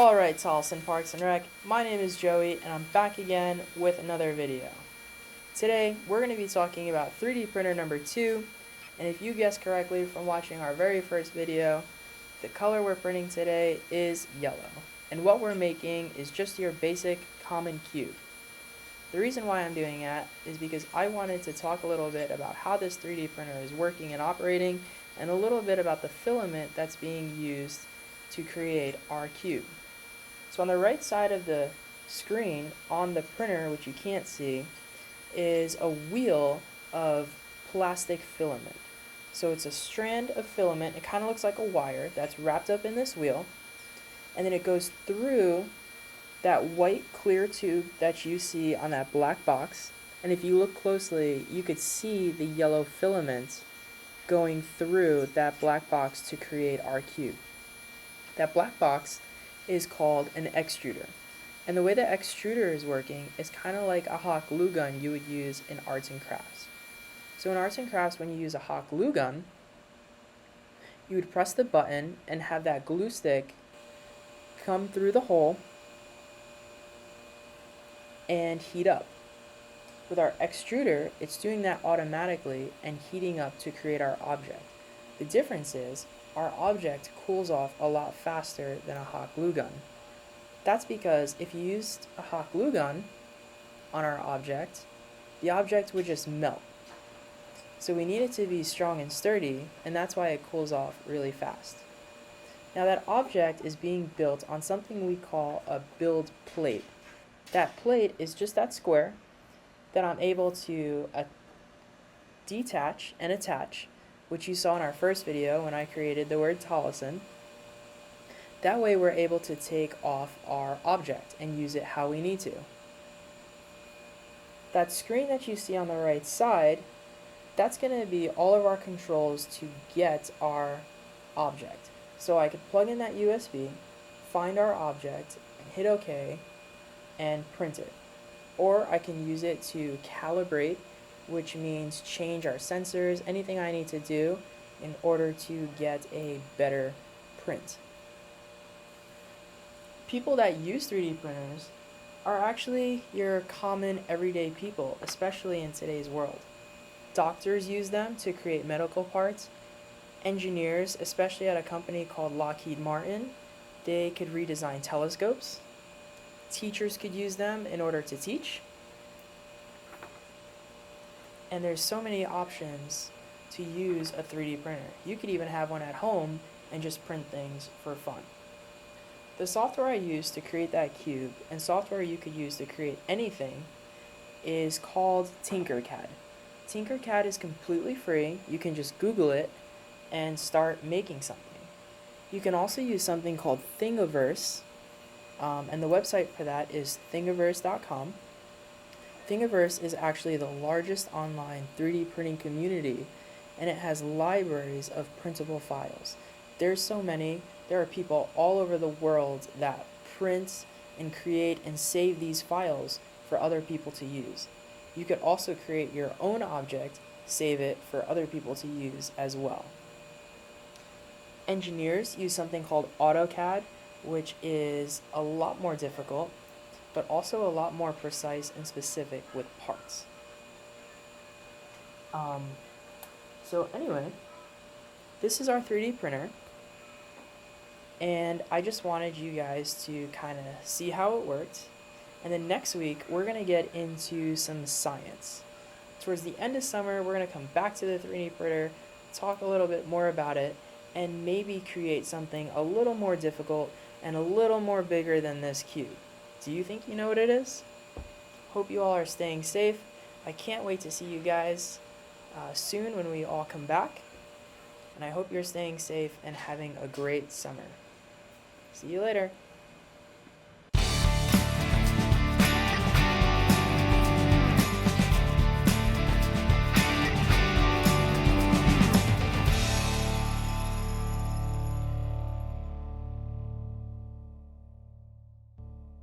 Alright, Tolleson Parks and Rec, my name is Joey and I'm back again with another video. Today we're going to be talking about 3D printer number 2, and if you guessed correctly from watching our very first video, the color we're printing today is yellow, and what we're making is just your basic common cube. The reason why I'm doing that is because I wanted to talk a little bit about how this 3D printer is working and operating, and a little bit about the filament that's being used to create our cube. So on the right side of the screen on the printer, which you can't see, is a wheel of plastic filament. So it's a strand of filament, it kind of looks like a wire that's wrapped up in this wheel, and then it goes through that white clear tube that you see on that black box, and if you look closely you could see the yellow filament going through that black box to create our cube. That black box is called an extruder, and the way the extruder is working is kind of like a hot glue gun you would use in arts and crafts. So in arts and crafts, when you use a hot glue gun, you would press the button and have that glue stick come through the hole and heat up. With our extruder, it's doing that automatically and heating up to create our object. The difference is our object cools off a lot faster than a hot glue gun. That's because if you used a hot glue gun on our object, the object would just melt. So we need it to be strong and sturdy, and that's why it cools off really fast. Now that object is being built on something we call a build plate. That plate is just that square that I'm able to detach and attach, which you saw in our first video when I created the word Tolleson. That way we're able to take off our object and use it how we need to. That screen that you see on the right side, that's going to be all of our controls to get our object. So I could plug in that USB, find our object, and hit OK, and print it. Or I can use it to calibrate, which means change our sensors, anything I need to do in order to get a better print. People that use 3D printers are actually your common everyday people, especially in today's world. Doctors use them to create medical parts. Engineers, especially at a company called Lockheed Martin, they could redesign telescopes. Teachers could use them in order to teach. And there's so many options to use a 3D printer. You could even have one at home and just print things for fun. The software I use to create that cube, and software you could use to create anything, is called Tinkercad. Tinkercad is completely free. You can just Google it and start making something. You can also use something called Thingiverse, and the website for that is thingiverse.com. Thingiverse is actually the largest online 3D printing community, and it has libraries of printable files. There's so many. There are people all over the world that print and create and save these files for other people to use. You could also create your own object, save it for other people to use as well. Engineers use something called AutoCAD, which is a lot more difficult, but also a lot more precise and specific with parts. So anyway, this is our 3D printer, and I just wanted you guys to kind of see how it worked. And then next week, we're going to get into some science. Towards the end of summer, we're going to come back to the 3D printer, talk a little bit more about it, and maybe create something a little more difficult and a little more bigger than this cube. Do you think you know what it is? Hope you all are staying safe. I can't wait to see you guys soon when we all come back. And I hope you're staying safe and having a great summer. See you later.